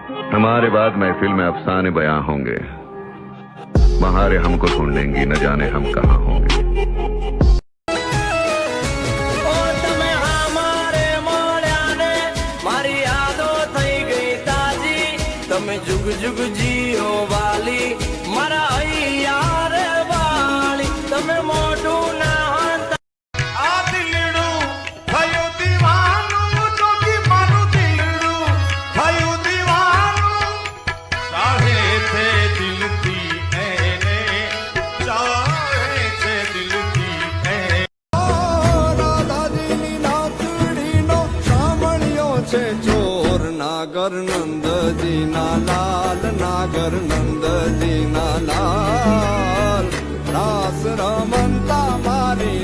हमारे बाद महफिल में अफसाने बयां होंगे, बहारे हमको ढूंढेंगी, न जाने हम कहाँ होंगे। जुग जुग जियो वाली मारा यार वाली तमे मोटू ना आ दिलड़ू थयो दीवानू जोगी मारू दिलड़ू थयो दीवानू चाहे थे दिल की एने चाहे थे दिल की एने राधा दीनी नाचड़ी नो सामणियो छे चोर नागर नंदजी ना लाल नागर नंदजी ना लाल रास रमंता मारी